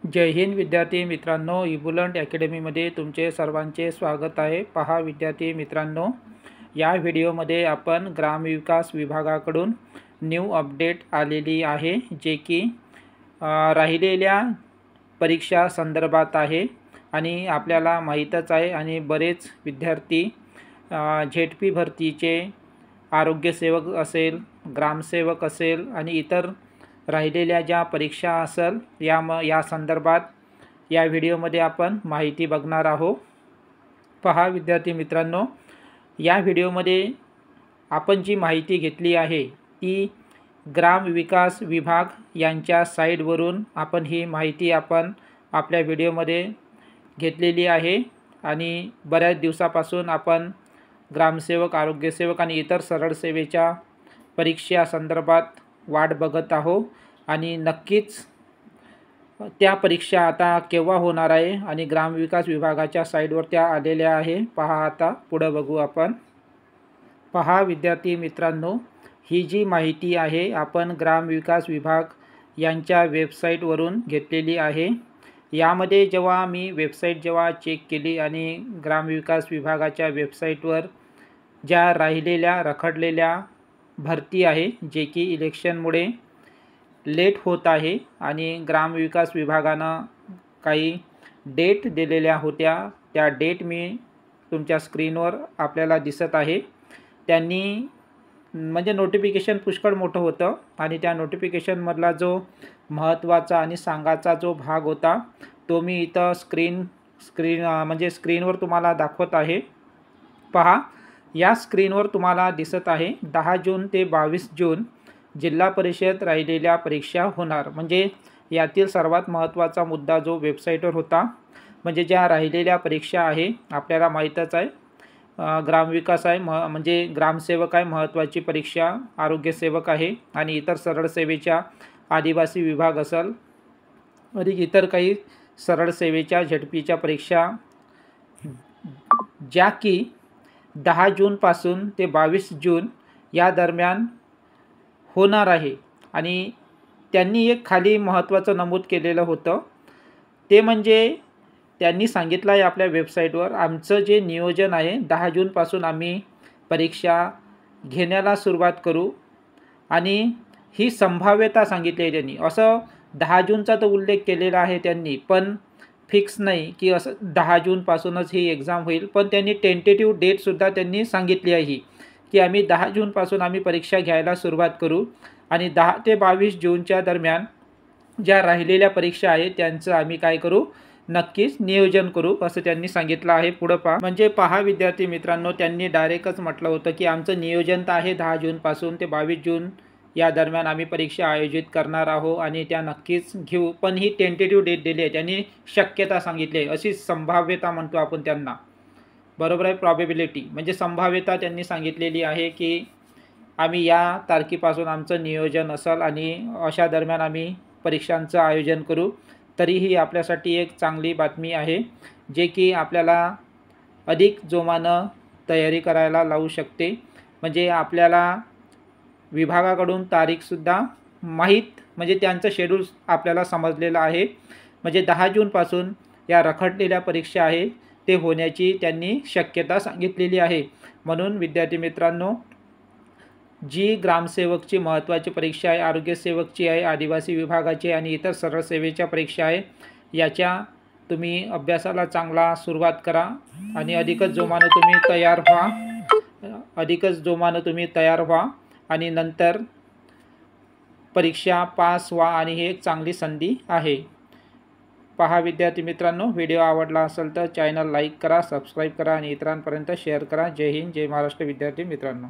जय हिंद विद्यार्थी मित्रांनो, इबुलंट अकॅडमीमध्ये तुमचे सर्वांचे स्वागत आहे। पहा विद्यार्थी मित्रांनो, या व्हिडिओमध्ये आपण ग्रामविकास विभागाकडून न्यू अपडेट आलेली आहे, जे की राहिलेल्या परीक्षा संदर्भात आहे। आणि आपल्याला माहीतच आहे आणि बरेच विद्यार्थी झेडपी भरतीचे आरोग्यसेवक असेल, ग्रामसेवक असेल आणि इतर राहिलेल्या ज्या परीक्षा असेल या संदर्भात या व्हिडिओमध्ये आपण माहिती बघणार आहोत। पहा विद्यार्थी मित्रांनो, या व्हिडिओमध्ये आपण जी माहिती घेतली आहे ती ग्रामविकास विभाग यांच्या साइटवरून आपण ही माहिती आपल्या व्हिडिओमध्ये घेतलेली आहे। आणि बऱ्याच दिवसापासून आपण ग्रामसेवक, आरोग्यसेवक आणि इतर सरळ सेवेच्या परीक्षा संदर्भात वाट बघत आहोत आणि नक्कीच त्या परीक्षा आता केव्हा होणार आहे आणि ग्रामविकास विभागाच्या साइटवर त्या आलेल्या आहे। पहा, आता पुढे बघू आपण। पहा विद्यार्थी मित्रांनो, ही जी माहिती आहे आपण ग्रामविकास विभाग यांच्या वेबसाईटवरून घेतलेली आहे। यामध्ये जेव्हा मी वेबसाईट चेक केली आणि ग्रामविकास विभागाच्या वेबसाईटवर ज्या राहिलेल्या रखडलेल्या भरती आहे, जे की इलेक्शनमुळे लेट होत आहे आणि ग्रामविकास विभागानं काही डेट दिलेल्या होत्या, त्या डेट मी तुमच्या स्क्रीनवर आपल्याला दिसत आहे। त्यांनी म्हणजे नोटिफिकेशन पुष्कळ मोठं होतं आणि त्या नोटिफिकेशनमधला जो महत्त्वाचा आणि सांगायचा जो भाग होता तो मी इथं स्क्रीनवर तुम्हाला दाखवत आहे। पहा, या स्क्रीनवर तुम्हाला दिसत आहे 10 जून ते 22 जून जिल्हा परिषद राहिलेल्या परीक्षा होणार। म्हणजे यातील सर्वात महत्त्वाचा मुद्दा जो वेबसाईटवर होता, म्हणजे ज्या राहिलेल्या परीक्षा आहे, आपल्याला माहीतच आहे ग्रामविकास आहे म्हणजे ग्रामसेवक आहे महत्त्वाची परीक्षा, आरोग्यसेवक आहे आणि इतर सरळ सेवेच्या आदिवासी विभाग असेल आणि इतर काही सरळ सेवेच्या झेडपीच्या परीक्षा ज्या की 10 जूनपासून ते 22 जून या दरम्यान होणार आहे। आणि त्यांनी एक खाली महत्त्वाचं नमूद केलेलं होतं, ते म्हणजे त्यांनी सांगितलं आहे आपल्या वेबसाईटवर, आमचं जे नियोजन आहे 10 जूनपासून आम्ही परीक्षा घेण्याला सुरुवात करू आणि ही संभाव्यता सांगितली आहे त्यांनी। असं 10 जूनचा तर उल्लेख केलेला आहे त्यांनी, पण फिक्स नाही की असं 10 जूनपासूनच ही एक्झाम होईल, पण त्यांनी टेंटेटिव्ह डेटसुद्धा त्यांनी सांगितली आहे की आम्ही 10 जूनपासून आम्ही परीक्षा घ्यायला सुरुवात करू आणि 10 ते 22 जूनच्या दरम्यान ज्या राहिलेल्या परीक्षा आहेत त्यांचं आम्ही काय करू, नक्कीच नियोजन करू, असं त्यांनी सांगितलं आहे। पुढं पहा, म्हणजे पहा विद्यार्थी मित्रांनो, त्यांनी डायरेक्टच म्हटलं होतं की आमचं नियोजन तर आहे 10 जूनपासून ते 22 जून या दरम्यान आम्ही परीक्षा आयोजित करणार आहोत आणि त्या नक्कीच घेऊ, पण ही टेंटेटिव्ह डेट दिली आहे, त्यांनी शक्यता सांगितली आहे, अशी संभाव्यता म्हणतो आपण त्यांना, बरोबर आहे, प्रॉबेबिलिटी म्हणजे संभाव्यता त्यांनी सांगितलेली आहे की आम्ही या तारखेपासून आमचं नियोजन असेल आणि अशा दरम्यान आम्ही परीक्षांचं आयोजन करू। तरीही आपल्यासाठी एक चांगली बातमी आहे, जे की आपल्याला अधिक जोमानं तयारी करायला लावू शकते। म्हणजे आपल्याला विभागाकडून तारीखसुद्धा माहीत, म्हणजे त्यांचं शेड्यूल आपल्याला समजलेलं आहे। म्हणजे 10 जूनपासून या रखडलेल्या परीक्षा आहे ते होण्याची त्यांनी शक्यता सांगितलेली आहे। म्हणून विद्यार्थी मित्रांनो, जी ग्रामसेवकची महत्त्वाची परीक्षा आहे, आरोग्यसेवकची आहे, आदिवासी विभागाची आणि इतर सरळ सेवेच्या परीक्षा आहे, याच्या तुम्ही अभ्यासाला चांगला सुरुवात करा आणि अधिकच जोमानं तुम्ही तयार व्हा आणि नंतर परीक्षा पास व्हा आणि ही एक चांगली संधी आहे। पहा विद्यार्थी मित्रांनो, व्हिडिओ आवडला असेल तर चॅनल लाईक करा, सबस्क्राईब करा आणि इतरांपर्यंत शेअर करा। जय हिंद, जय महाराष्ट्र विद्यार्थी मित्रांनो।